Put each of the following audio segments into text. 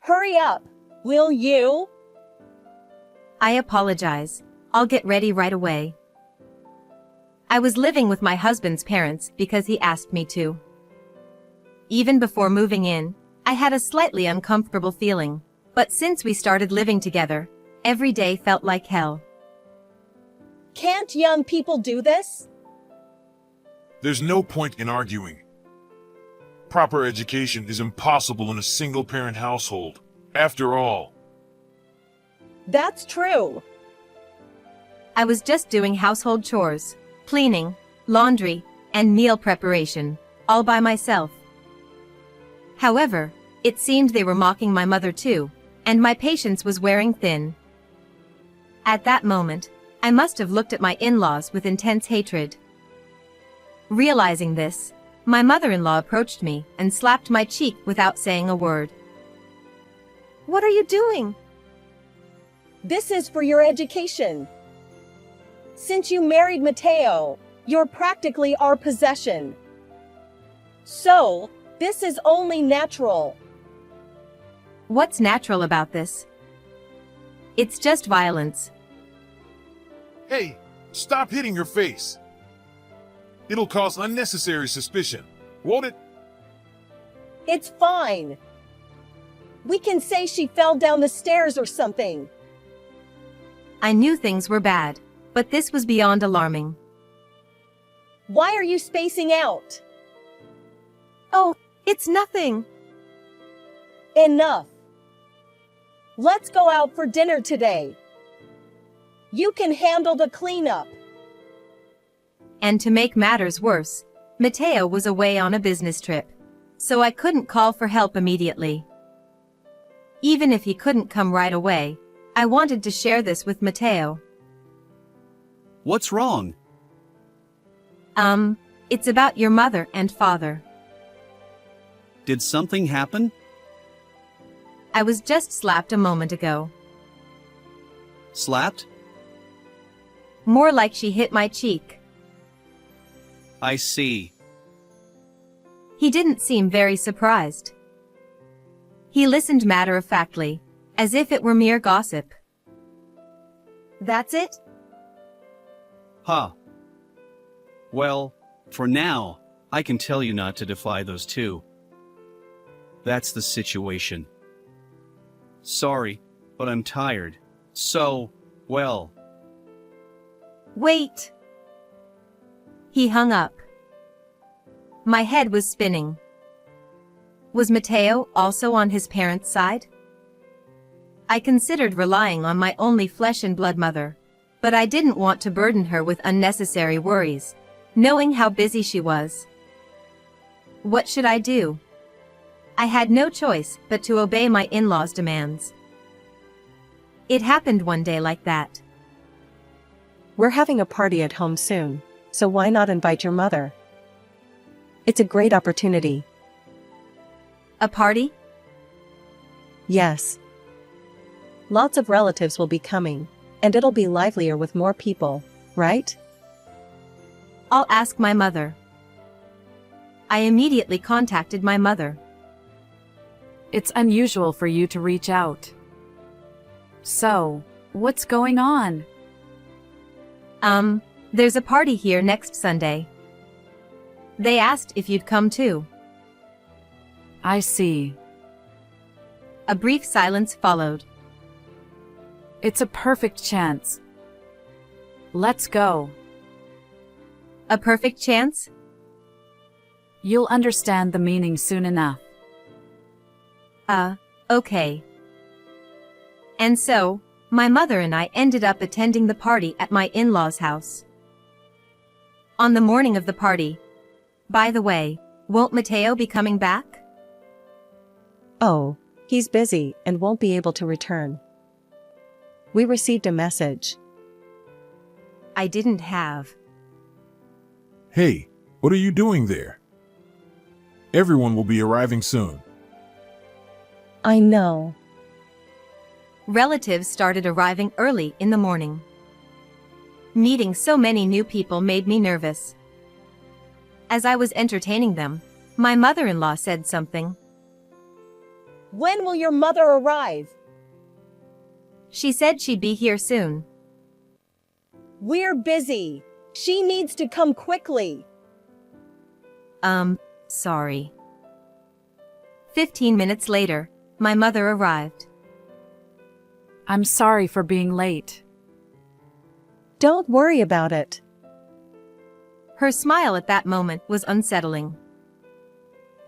Hurry up, will you? I apologize. I'll get ready right away. I was living with my husband's parents because he asked me to. Even before moving in, I had a slightly uncomfortable feeling, but since we started living together, every day felt like hell. Can't young people do this? There's no point in arguing. Proper education is impossible in a single-parent household. After all, That's true. I was just doing household chores, cleaning, laundry, and meal preparation, all by myself. However, it seemed they were mocking my mother too, and my patience was wearing thin. At that moment, I must have looked at my in-laws with intense hatred. Realizing this, my mother-in-law approached me and slapped my cheek without saying a word. "What are you doing?" This is for your education. Since you married Mateo, you're practically our possession. So, this is only natural. What's natural about this? It's just violence. hey, stop hitting her face. It'll cause unnecessary suspicion, won't it? It's fine. We can say she fell down the stairs or something. I knew things were bad, but this was beyond alarming. Why are you spacing out? Oh, it's nothing. Enough. Let's go out for dinner today. You can handle the cleanup. And to make matters worse, Mateo was away on a business trip, so I couldn't call for help immediately. Even if he couldn't come right away, I wanted to share this with Mateo. What's wrong? It's about your mother and father. Did something happen? I was just slapped a moment ago. Slapped? More like she hit my cheek. I see. He didn't seem very surprised. He listened matter-of-factly, as if it were mere gossip. That's it? Huh. Well, for now, I can tell you not to defy those two. That's the situation. Sorry, but I'm tired. So, well. Wait! He hung up. My head was spinning. Was Mateo also on his parents' side? I considered relying on my only flesh and blood mother, but I didn't want to burden her with unnecessary worries, knowing how busy she was. What should I do? I had no choice but to obey my in-laws' demands. It happened one day like that. We're having a party at home soon, so why not invite your mother? It's a great opportunity. A party? Yes. Lots of relatives will be coming, and it'll be livelier with more people, right? I'll ask my mother. I immediately contacted my mother. It's unusual for you to reach out. So, what's going on? There's a party here next Sunday. They asked if you'd come too. I see. A brief silence followed. It's a perfect chance. Let's go. A perfect chance? You'll understand the meaning soon enough. Okay. And so, my mother and I ended up attending the party at my in-laws' house. On the morning of the party. By the way, won't Mateo be coming back? Oh, he's busy and won't be able to return. We received a message. I didn't have. Hey, what are you doing there? Everyone will be arriving soon. I know. Relatives started arriving early in the morning. Meeting so many new people made me nervous. As I was entertaining them, my mother-in-law said something. When will your mother arrive? She said she'd be here soon. We're busy. She needs to come quickly. Sorry. 15 minutes later, my mother arrived. I'm sorry for being late. Don't worry about it. Her smile at that moment was unsettling.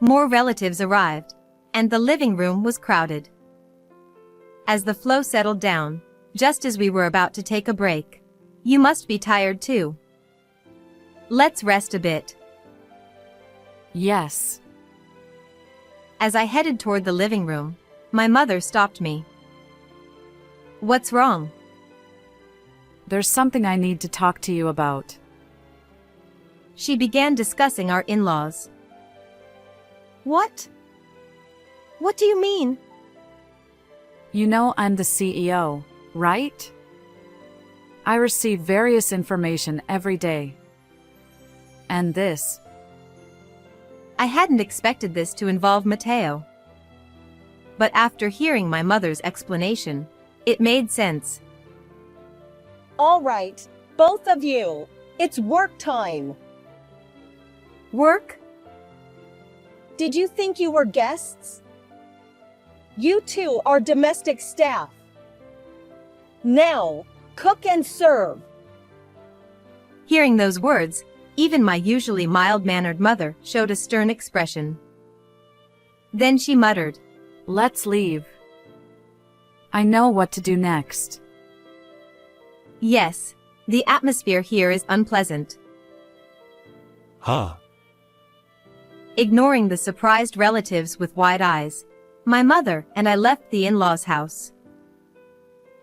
More relatives arrived, and the living room was crowded. As the flow settled down, just as we were about to take a break, "You must be tired too. Let's rest a bit." Yes. As I headed toward the living room, my mother stopped me. "What's wrong?" There's something I need to talk to you about. She began discussing our in-laws. "What? What do you mean?" You know I'm the CEO, right? I receive various information every day. And this. I hadn't expected this to involve Matteo. But after hearing my mother's explanation, it made sense. All right, both of you. It's work time. Work? Did you think you were guests? You two are domestic staff. Now, cook and serve. Hearing those words, even my usually mild-mannered mother showed a stern expression. Then she muttered, Let's leave. I know what to do next. "Yes, the atmosphere here is unpleasant." Huh? Ignoring the surprised relatives with wide eyes, my mother and I left the in-laws' house.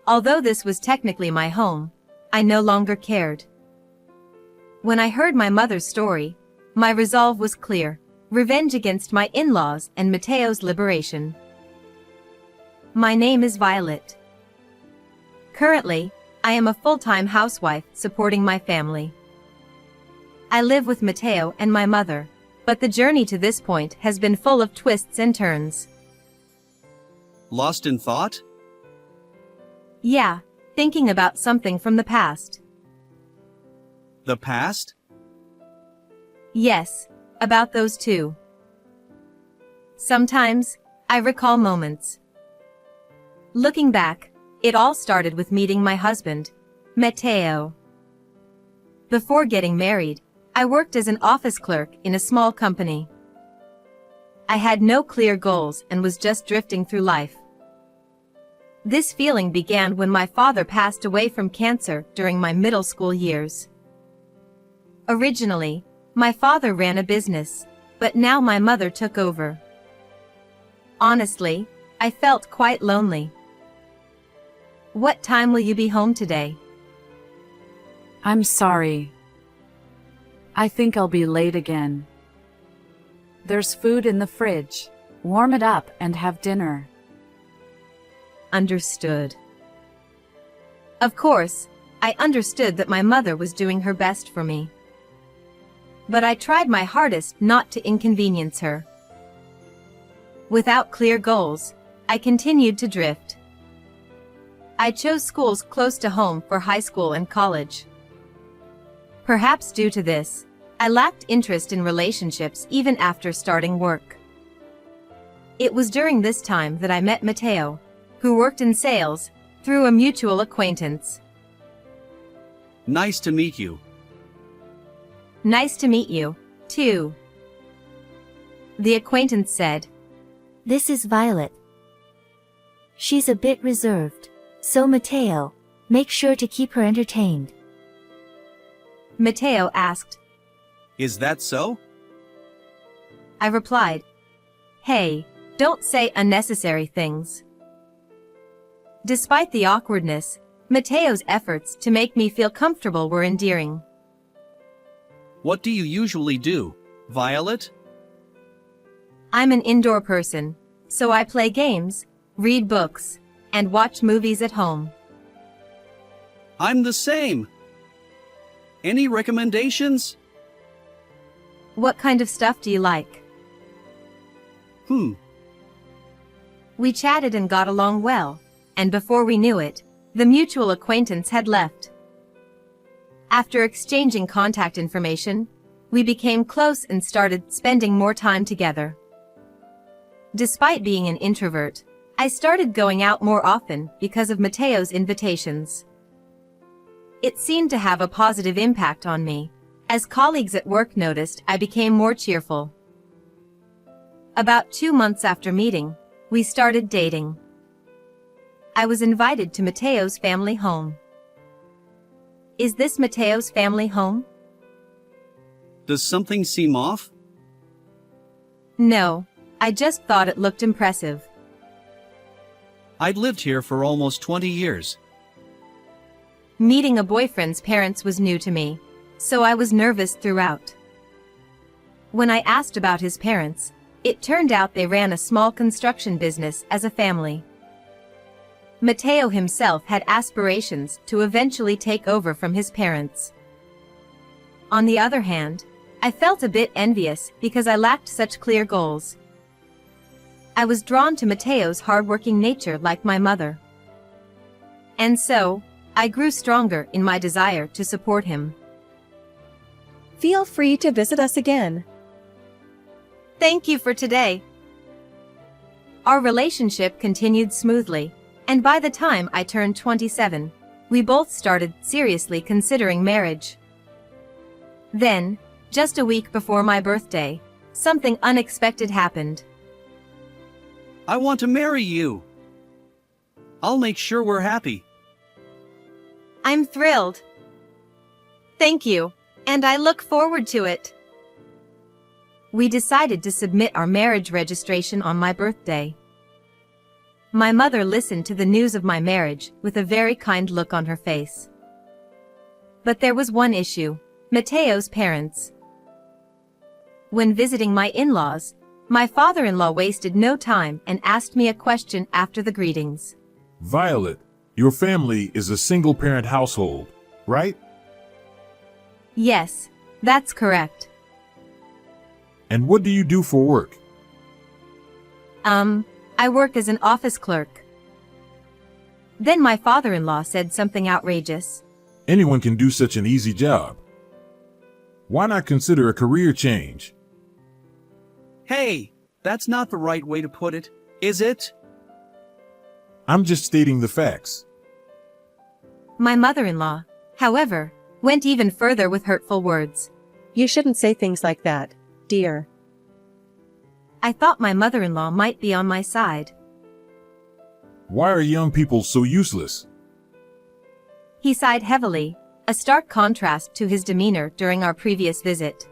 Although this was technically my home, I no longer cared. When I heard my mother's story, my resolve was clear: revenge against my in-laws and Matteo's liberation. My name is Violet. Currently, I am a full-time housewife supporting my family. I live with Matteo and my mother, but the journey to this point has been full of twists and turns. Lost in thought? Yeah, thinking about something from the past. The past? Yes, about those two. Sometimes, I recall moments. Looking back, it all started with meeting my husband, Matteo. Before getting married, I worked as an office clerk in a small company. I had no clear goals and was just drifting through life. This feeling began when my father passed away from cancer during my middle school years. Originally, my father ran a business, but now my mother took over. Honestly, I felt quite lonely. "What time will you be home today?" I'm sorry. I think I'll be late again. There's food in the fridge. Warm it up and have dinner. Understood. Of course, I understood that my mother was doing her best for me. But I tried my hardest not to inconvenience her. Without clear goals, I continued to drift. I chose schools close to home for high school and college. Perhaps due to this, I lacked interest in relationships even after starting work. It was during this time that I met Matteo, who worked in sales, through a mutual acquaintance. Nice to meet you. "Nice to meet you, too," the acquaintance said. This is Violet. She's a bit reserved, so Matteo, make sure to keep her entertained. Matteo asked. Is that so? I replied, "Hey, don't say unnecessary things." Despite the awkwardness, Matteo's efforts to make me feel comfortable were endearing. What do you usually do, Violet? I'm an indoor person, so I play games, read books, and watch movies at home. I'm the same. Any recommendations? What kind of stuff do you like? We chatted and got along well, and before we knew it, the mutual acquaintance had left. After exchanging contact information, we became close and started spending more time together. Despite being an introvert, I started going out more often because of Mateo's invitations. It seemed to have a positive impact on me, as colleagues at work noticed I became more cheerful. About 2 months after meeting, we started dating. I was invited to Mateo's family home. Is this Mateo's family home? Does something seem off? No, I just thought it looked impressive. I'd lived here for almost 20 years. Meeting a boyfriend's parents was new to me, so I was nervous throughout. When I asked about his parents, it turned out they ran a small construction business as a family. Mateo himself had aspirations to eventually take over from his parents. On the other hand, I felt a bit envious because I lacked such clear goals. I was drawn to Mateo's hardworking nature like my mother. And so, I grew stronger in my desire to support him. Feel free to visit us again. Thank you for today. Our relationship continued smoothly, and by the time I turned 27, we both started seriously considering marriage. Then, just a week before my birthday, something unexpected happened. I want to marry you. I'll make sure we're happy. I'm thrilled. Thank you, and I look forward to it. We decided to submit our marriage registration on my birthday. My mother listened to the news of my marriage with a very kind look on her face. But there was one issue: Mateo's parents. When visiting my in-laws, my father-in-law wasted no time and asked me a question after the greetings. Violet, your family is a single-parent household, right? Yes, that's correct. And what do you do for work? I work as an office clerk. Then my father-in-law said something outrageous. Anyone can do such an easy job. Why not consider a career change? Hey, that's not the right way to put it, is it? I'm just stating the facts. My mother-in-law, however, went even further with hurtful words. You shouldn't say things like that, dear. I thought my mother-in-law might be on my side. Why are young people so useless? He sighed heavily, a stark contrast to his demeanor during our previous visit.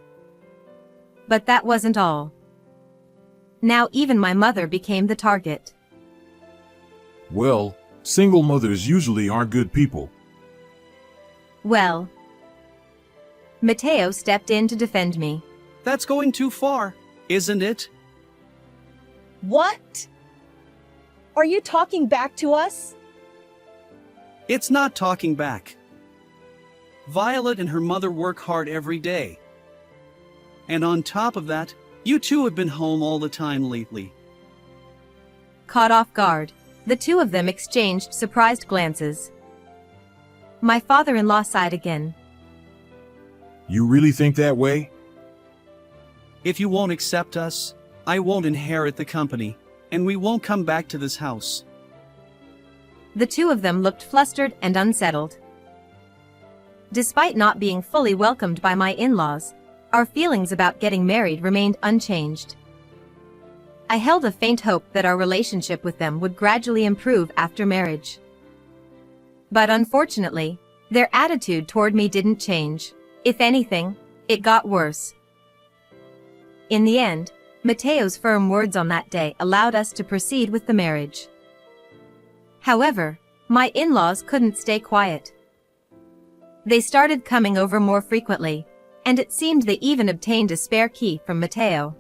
But that wasn't all. Now even my mother became the target. Well, single mothers usually aren't good people. Well, Mateo stepped in to defend me. That's going too far, isn't it? What? Are you talking back to us? It's not talking back. Violet and her mother work hard every day. And on top of that, you two have been home all the time lately. Caught off guard, the two of them exchanged surprised glances. My father-in-law sighed again. You really think that way? If you won't accept us, I won't inherit the company, and we won't come back to this house. The two of them looked flustered and unsettled. Despite not being fully welcomed by my in-laws, our feelings about getting married remained unchanged. I held a faint hope that our relationship with them would gradually improve after marriage. But unfortunately, their attitude toward me didn't change. If anything, it got worse. In the end, Mateo's firm words on that day allowed us to proceed with the marriage. However, my in-laws couldn't stay quiet. They started coming over more frequently, and it seemed they even obtained a spare key from Mateo.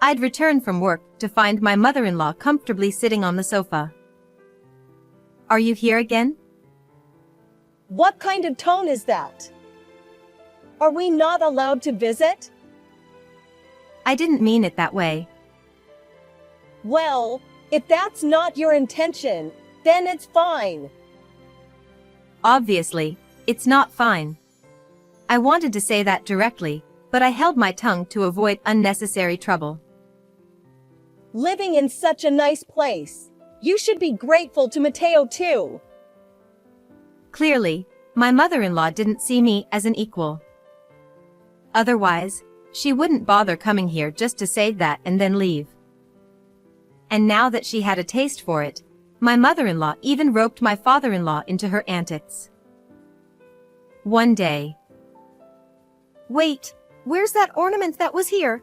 I'd returned from work to find my mother-in-law comfortably sitting on the sofa. Are you here again? What kind of tone is that? Are we not allowed to visit? I didn't mean it that way. Well, If that's not your intention, then it's fine. Obviously, it's not fine. I wanted to say that directly, but I held my tongue to avoid unnecessary trouble. Living in such a nice place. You should be grateful to Mateo too. Clearly, my mother-in-law didn't see me as an equal. Otherwise, she wouldn't bother coming here just to say that and then leave. And now that she had a taste for it, my mother-in-law even roped my father-in-law into her antics. One day. Wait, where's that ornament that was here?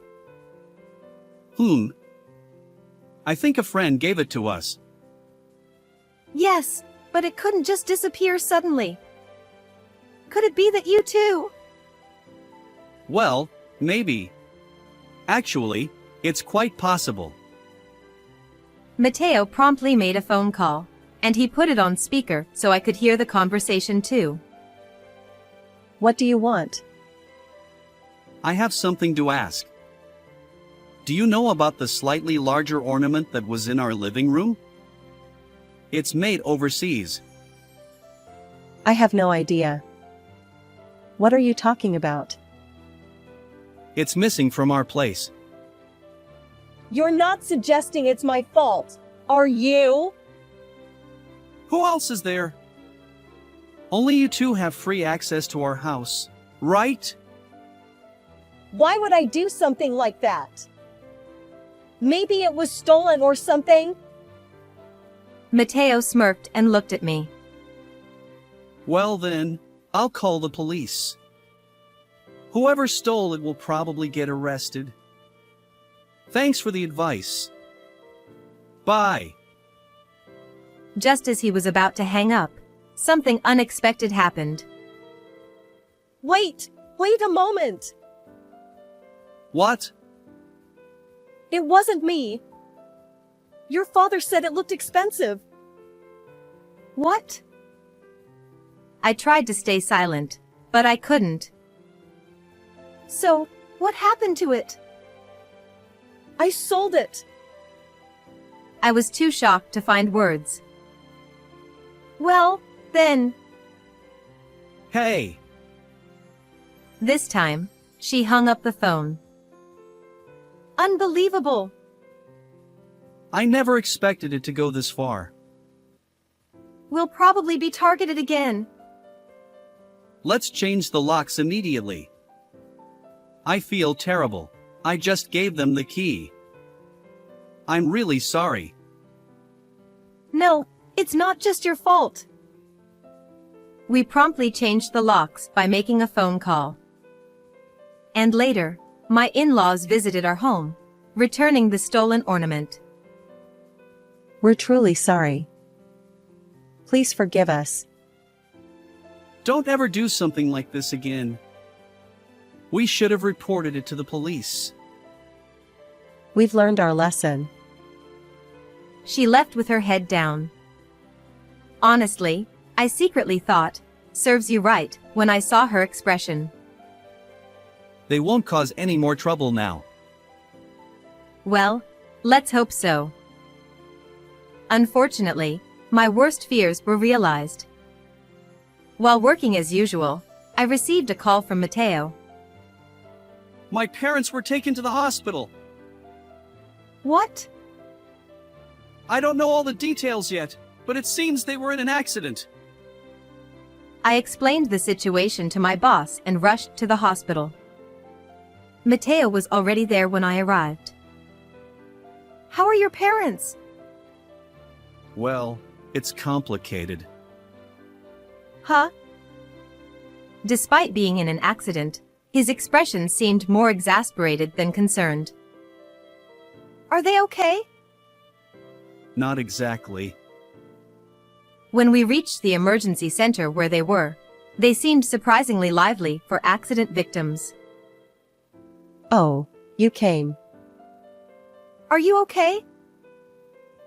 I think a friend gave it to us. Yes, but it couldn't just disappear suddenly. Could it be that you too? Well, maybe. Actually, it's quite possible. Mateo promptly made a phone call, and he put it on speaker so I could hear the conversation too. What do you want? I have something to ask. Do you know about the slightly larger ornament that was in our living room? It's made overseas. I have no idea. What are you talking about? It's missing from our place. You're not suggesting it's my fault, are you? Who else is there? Only you two have free access to our house, right? Why would I do something like that? Maybe it was stolen or something? Mateo smirked and looked at me. Well then, I'll call the police. Whoever stole it will probably get arrested. Thanks for the advice. Bye. Just as he was about to hang up, something unexpected happened. Wait a moment. What? It wasn't me. Your father said it looked expensive. What? I tried to stay silent, but I couldn't. So, what happened to it? I sold it. I was too shocked to find words. Well, then. Hey! This time, she hung up the phone. Unbelievable! I never expected it to go this far. We'll probably be targeted again. Let's change the locks immediately. I feel terrible. I just gave them the key. I'm really sorry. No, it's not just your fault. We promptly changed the locks by making a phone call. And later, my in-laws visited our home, returning the stolen ornament. We're truly sorry. Please forgive us. Don't ever do something like this again. We should have reported it to the police. We've learned our lesson. She left with her head down. Honestly, I secretly thought, serves you right, when I saw her expression. They won't cause any more trouble now. Well, let's hope so. Unfortunately, my worst fears were realized. While working as usual, I received a call from Mateo. My parents were taken to the hospital. What? I don't know all the details yet, but it seems they were in an accident. I explained the situation to my boss and rushed to the hospital. Mateo was already there when I arrived. How are your parents? Well, it's complicated. Huh? Despite being in an accident, his expression seemed more exasperated than concerned. Are they okay? Not exactly. When we reached the emergency center where they seemed surprisingly lively for accident victims. Oh, you came. Are you okay?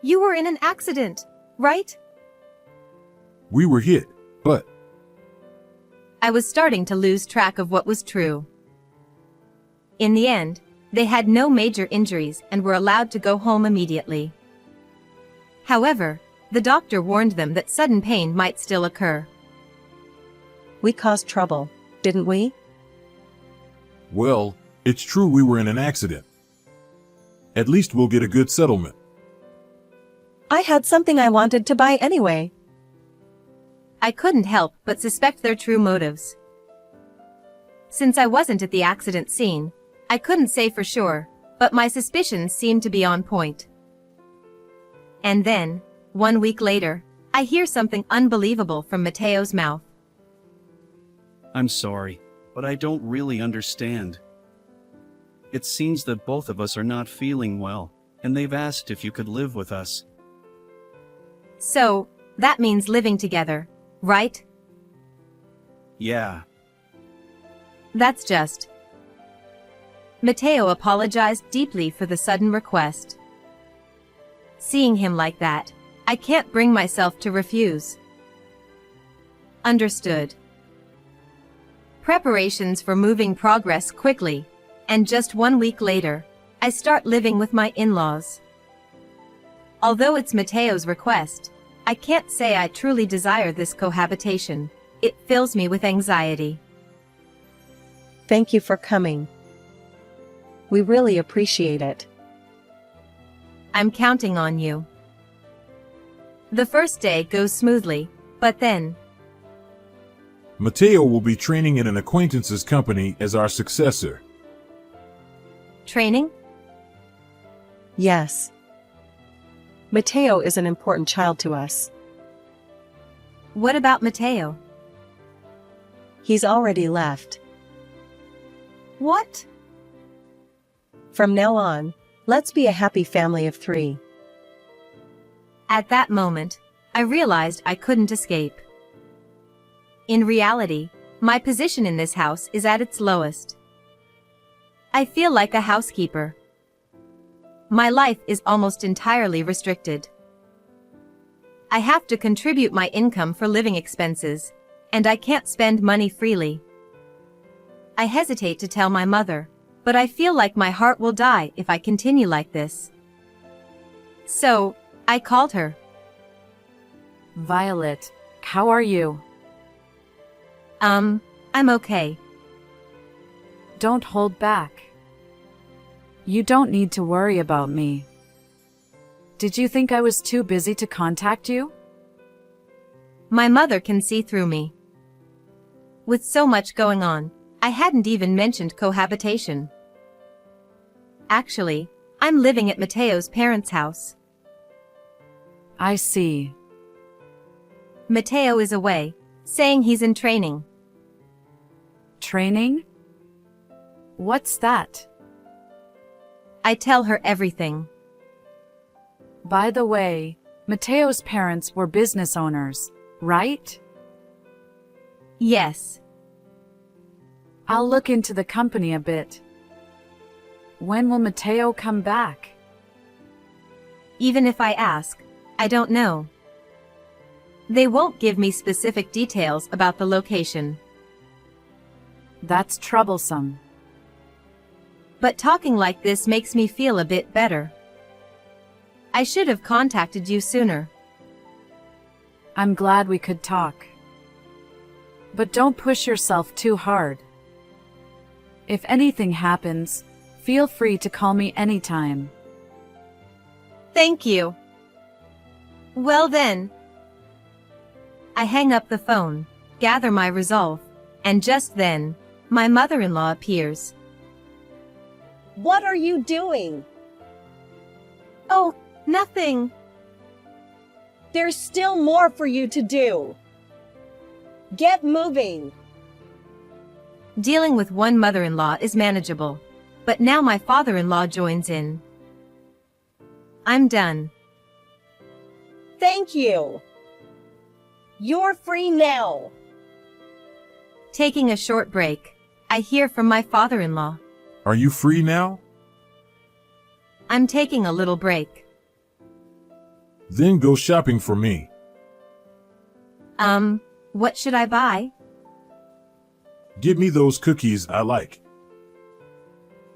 You were in an accident, right? We were hit, but I was starting to lose track of what was true. In the end, they had no major injuries and were allowed to go home immediately. However, the doctor warned them that sudden pain might still occur. We caused trouble, didn't we? Well, it's true we were in an accident. At least we'll get a good settlement. I had something I wanted to buy anyway. I couldn't help but suspect their true motives. Since I wasn't at the accident scene, I couldn't say for sure, but my suspicions seemed to be on point. And then, 1 week later, I hear something unbelievable from Mateo's mouth. I'm sorry, but I don't really understand. It seems that both of us are not feeling well, and they've asked if you could live with us. So, that means living together, right? Yeah, That's just. Mateo apologized deeply for the sudden request. Seeing him like that, I can't bring myself to refuse. Understood. Preparations for moving progress quickly, and just 1 week later, I start living with my in-laws. Although it's Mateo's request, I can't say I truly desire this cohabitation. It fills me with anxiety. Thank you for coming. We really appreciate it. I'm counting on you. The first day goes smoothly, but then, Mateo will be training in an acquaintance's company as our successor. training? Yes. Mateo is an important child to us. What about Mateo? He's already left. What? From now on, let's be a happy family of 3. At that moment, I realized I couldn't escape. In reality, my position in this house is at its lowest. I feel like a housekeeper. My life is almost entirely restricted. I have to contribute my income for living expenses, and I can't spend money freely. I hesitate to tell my mother, but I feel like my heart will die if I continue like this. So, I called her. Violet, how are you? I'm okay. Don't hold back. You don't need to worry about me. Did you think I was too busy to contact you? My mother can see through me. With so much going on, I hadn't even mentioned cohabitation. Actually, I'm living at Mateo's parents' house. I see. Mateo is away, saying he's in training. Training? What's that? I tell her everything. By the way, Mateo's parents were business owners, right? Yes. I'll look into the company a bit. When will Mateo come back? Even if I ask, I don't know. They won't give me specific details about the location. That's troublesome. But talking like this makes me feel a bit better. I should have contacted you sooner. I'm glad we could talk. But don't push yourself too hard. If anything happens, feel free to call me anytime. Thank you. Well then. I hang up the phone, gather my resolve, and just then, my mother-in-law appears. What are you doing? Oh, nothing. There's still more for you to do. Get moving. Dealing with one mother-in-law is manageable, but now my father-in-law joins in. I'm done. Thank you. You're free now. Taking a short break, I hear from my father-in-law. Are you free now? I'm taking a little break. Then go shopping for me. What should I buy? Get me those cookies I like.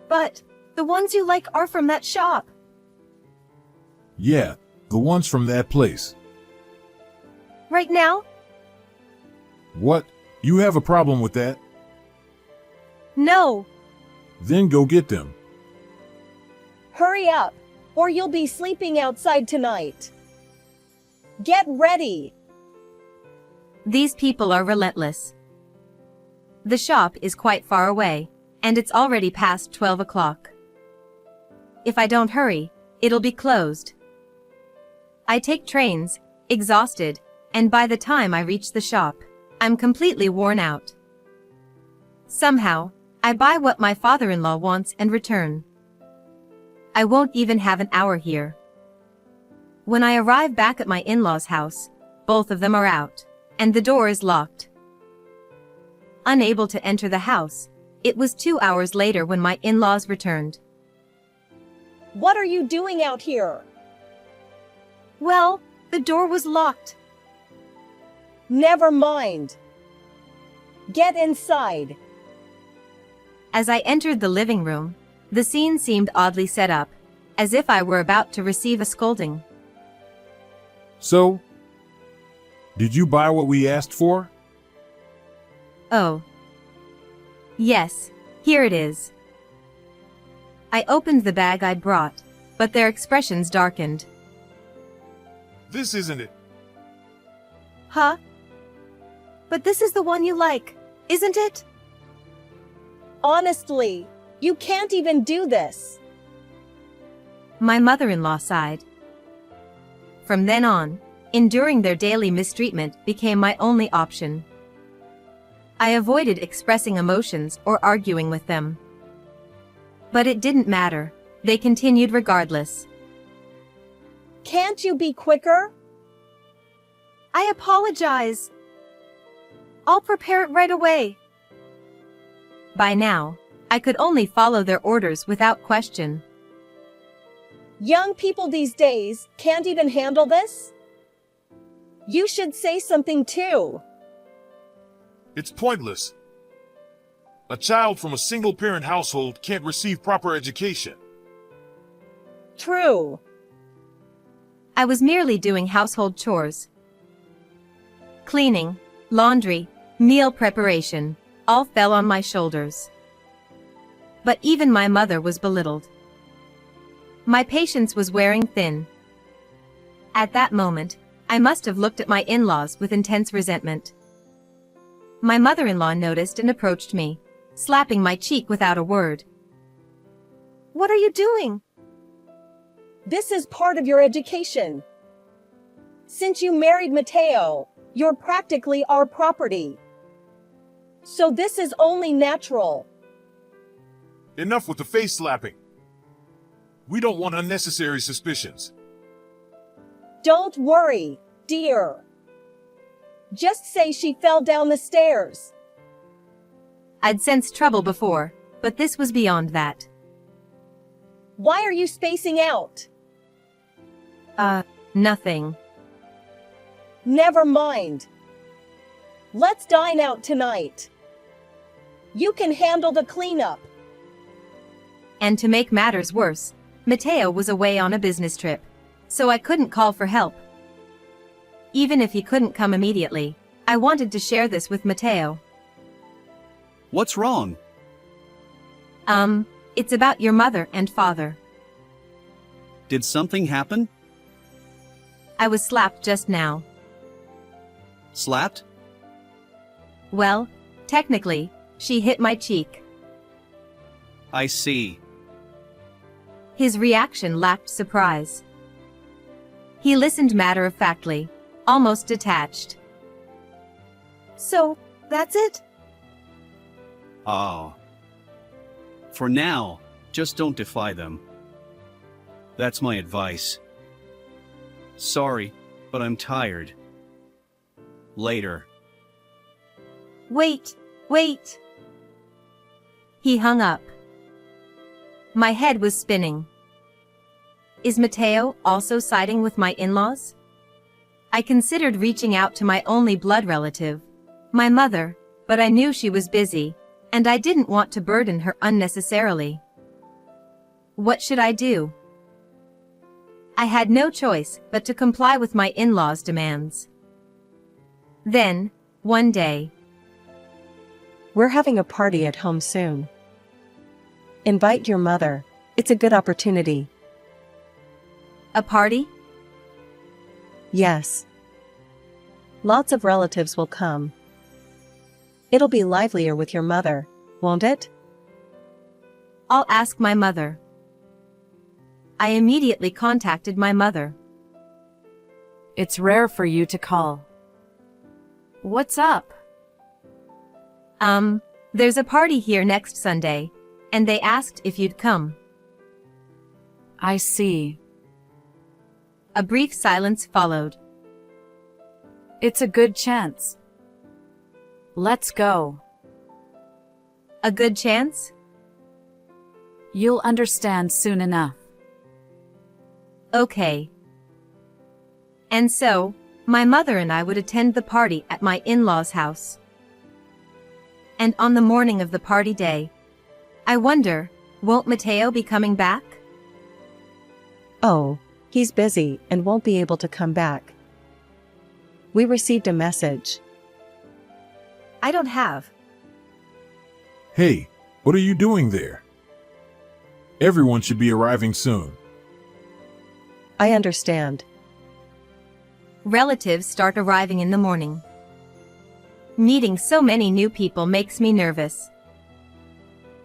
But the ones you like are from that shop. Yeah, The ones from that place. Right now? What? You have a problem with that? No. Then go get them. Hurry up, or you'll be sleeping outside tonight. Get ready. These people are relentless. The shop is quite far away, and it's already past 12 o'clock. If I don't hurry, it'll be closed. I take trains, exhausted, and by the time I reach the shop, I'm completely worn out. Somehow, I buy what my father-in-law wants and return. I won't even have an hour here. When I arrive back at my in-laws' house, both of them are out, and the door is locked. Unable to enter the house, it was 2 hours later when my in-laws returned. What are you doing out here? Well, the door was locked. Never mind. Get inside. As I entered the living room, the scene seemed oddly set up, as if I were about to receive a scolding. So? Did you buy what we asked for? Oh. Yes, here it is. I opened the bag I'd brought, but their expressions darkened. This isn't it. Huh? But this is the one you like, isn't it? Honestly, you can't even do this. My mother-in-law sighed. From then on, enduring their daily mistreatment became my only option. I avoided expressing emotions or arguing with them. But it didn't matter. They continued regardless. Can't you be quicker? I apologize. I'll prepare it right away. By now, I could only follow their orders without question. Young people these days can't even handle this? You should say something too. It's pointless. A child from a single-parent household can't receive proper education. True. I was merely doing household chores. Cleaning, laundry, meal preparation, all fell on my shoulders. But even my mother was belittled. My patience was wearing thin. At that moment, I must have looked at my in-laws with intense resentment. My mother-in-law noticed and approached me, slapping my cheek without a word. What are you doing? This is part of your education. Since you married Mateo, you're practically our property. So this is only natural. Enough with the face slapping. We don't want unnecessary suspicions. Don't worry, dear. Just say she fell down the stairs. I'd sensed trouble before, but this was beyond that. Why are you spacing out? Nothing. Never mind. Let's dine out tonight. You can handle the cleanup. And to make matters worse, Mateo was away on a business trip, so I couldn't call for help. Even if he couldn't come immediately, I wanted to share this with Mateo. What's wrong? It's about your mother and father. Did something happen? I was slapped just now. Slapped? Well, technically, she hit my cheek. I see. His reaction lacked surprise. He listened matter-of-factly, almost detached. So, that's it? Ah. For now, just don't defy them. That's my advice. Sorry, but I'm tired. Later. Wait. He hung up. My head was spinning. Is Mateo also siding with my in-laws? I considered reaching out to my only blood relative, my mother, but I knew she was busy, and I didn't want to burden her unnecessarily. What should I do? I had no choice but to comply with my in-laws' demands. Then, one day, We're having a party at home soon. Invite your mother. It's a good opportunity. a party? Yes. Lots of relatives will come. It'll be livelier with your mother, won't it? I'll ask my mother. I immediately contacted my mother. It's rare for you to call. What's up? There's a party here next Sunday, and they asked if you'd come. I see. A brief silence followed. It's a good chance. Let's go. A good chance? You'll understand soon enough. Okay. And so, my mother and I would attend the party at my in-laws' house. And on the morning of the party day, I wonder, won't Mateo be coming back? Oh, he's busy and won't be able to come back. We received a message. I don't have. Hey, what are you doing there? Everyone should be arriving soon. I understand. Relatives start arriving in the morning. Meeting so many new people makes me nervous.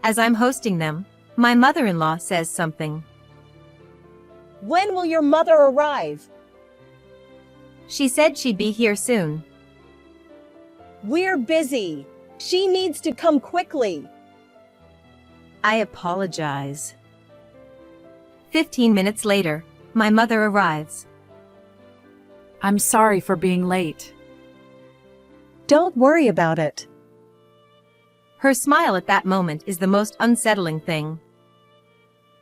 As I'm hosting them, my mother-in-law says something. When will your mother arrive? She said she'd be here soon. We're busy. She needs to come quickly. I apologize. 15 minutes later, my mother arrives. I'm sorry for being late. Don't worry about it. Her smile at that moment is the most unsettling thing.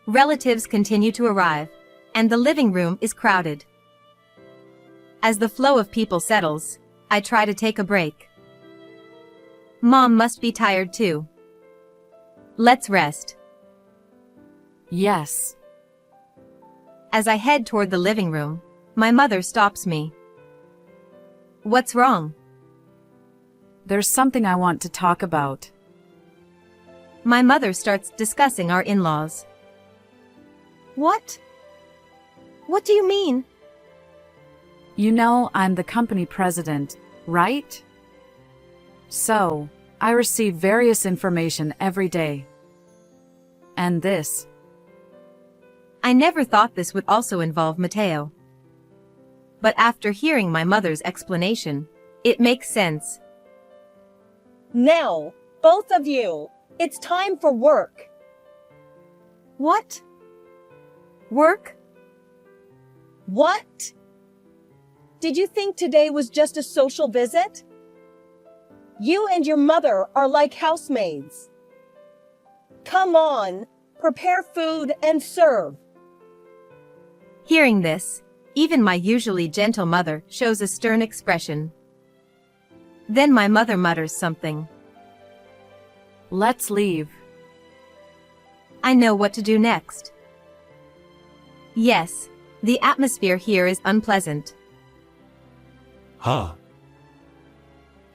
Relatives continue to arrive, and the living room is crowded. As the flow of people settles, I try to take a break. Mom must be tired too. Let's rest. Yes. As I head toward the living room, my mother stops me. What's wrong? There's something I want to talk about. My mother starts discussing our in-laws. What? What do you mean? You know I'm the company president, right? So, I receive various information every day. And this. I never thought this would also involve Mateo. But after hearing my mother's explanation, it makes sense. Now, both of you, it's time for work. What? Work? What? Did you think today was just a social visit? You and your mother are like housemaids. Come on, prepare food and serve. Hearing this, even my usually gentle mother shows a stern expression. Then my mother mutters something. Let's leave. I know what to do next. Yes, the atmosphere here is unpleasant. Huh?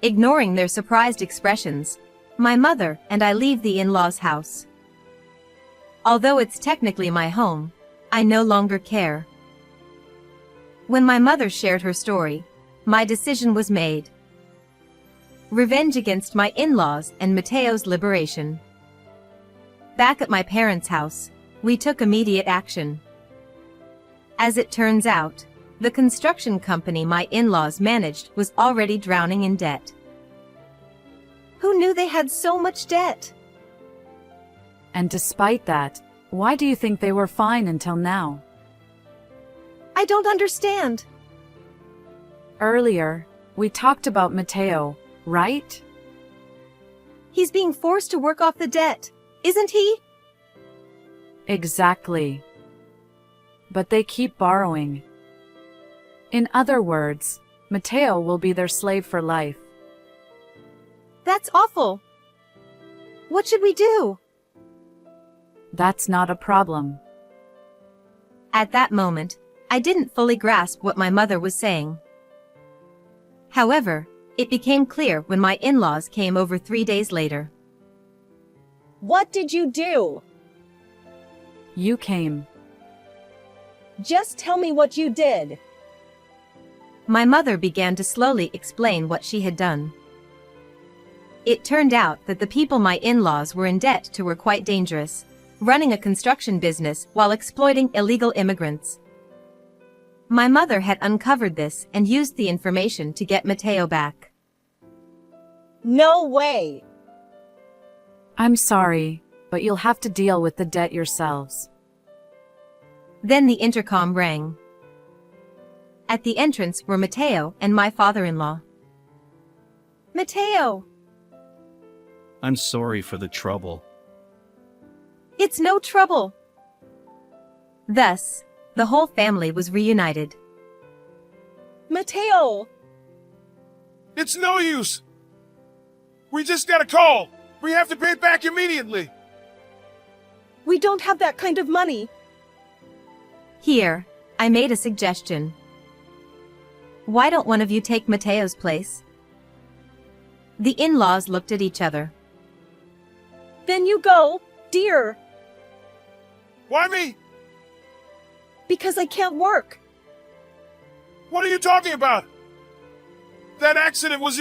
Ignoring their surprised expressions, my mother and I leave the in-laws' house. Although it's technically my home, I no longer care. When my mother shared her story, my decision was made. Revenge against my in-laws and Mateo's liberation. Back at my parents' house, we took immediate action. As it turns out, the construction company my in-laws managed was already drowning in debt. Who knew they had so much debt? And despite that, why do you think they were fine until now? I don't understand. Earlier, we talked about Mateo, right? He's being forced to work off the debt, isn't he? Exactly. But they keep borrowing. In other words, Mateo will be their slave for life. That's awful. What should we do? That's not a problem. At that moment, I didn't fully grasp what my mother was saying. However, it became clear when my in-laws came over 3 days later. What did you do? You came. Just tell me what you did. My mother began to slowly explain what she had done. It turned out that the people my in-laws were in debt to were quite dangerous, running a construction business while exploiting illegal immigrants. My mother had uncovered this and used the information to get Mateo back. No way. I'm sorry, but you'll have to deal with the debt yourselves. Then the intercom rang. At the entrance were Mateo and my father-in-law. Mateo! I'm sorry for the trouble. It's no trouble. Thus, the whole family was reunited. Mateo! It's no use. We just got a call. We have to pay it back immediately. We don't have that kind of money. Here, I made a suggestion. Why don't one of you take Mateo's place? The in-laws looked at each other. Then you go, dear, Why me? because I can't work. What are you talking about? That accident was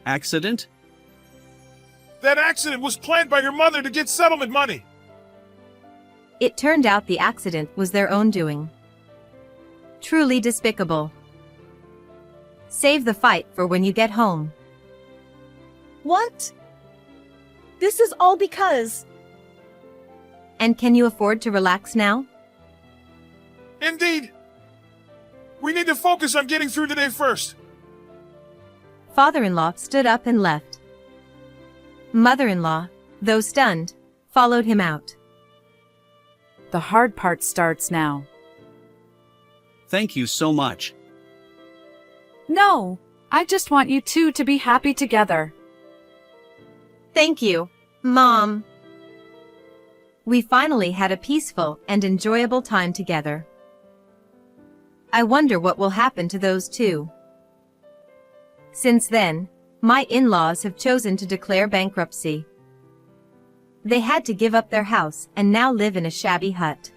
Accident? That accident was planned by your mother to get settlement money. It turned out the accident was their own doing. Truly despicable. Save the fight for when you get home. What? This is all because... And can you afford to relax now? Indeed. We need to focus on getting through today first. Father-in-law stood up and left. Mother-in-law, though stunned, followed him out. The hard part starts now. Thank you so much. No, I just want you two to be happy together. Thank you, Mom. We finally had a peaceful and enjoyable time together. I wonder what will happen to those two. Since then, my in-laws have chosen to declare bankruptcy. They had to give up their house and now live in a shabby hut.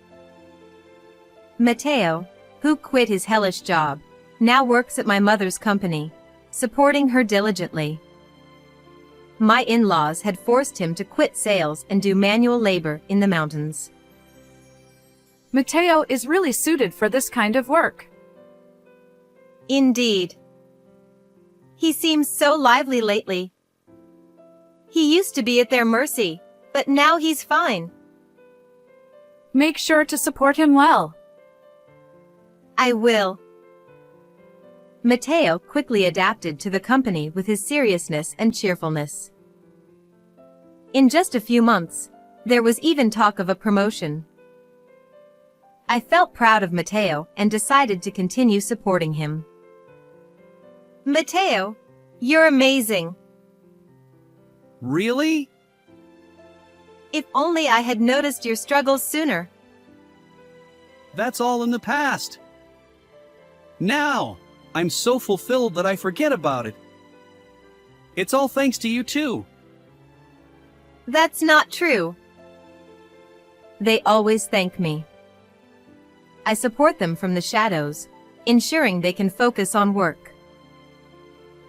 Mateo, who quit his hellish job, now works at my mother's company, supporting her diligently. My in-laws had forced him to quit sales and do manual labor in the mountains. Mateo is really suited for this kind of work. Indeed. He seems so lively lately. He used to be at their mercy, but now he's fine. Make sure to support him well. I will. Mateo quickly adapted to the company with his seriousness and cheerfulness. In just a few months, there was even talk of a promotion. I felt proud of Mateo and decided to continue supporting him. Mateo, you're amazing. Really? If only I had noticed your struggles sooner. That's all in the past. Now, I'm so fulfilled that I forget about it. It's all thanks to you too. That's not true. They always thank me. I support them from the shadows, ensuring they can focus on work.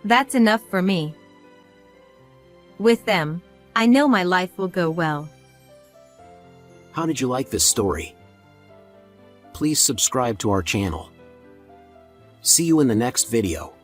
That's enough for me. With them, I know my life will go well. How did you like this story? Please subscribe to our channel. See you in the next video.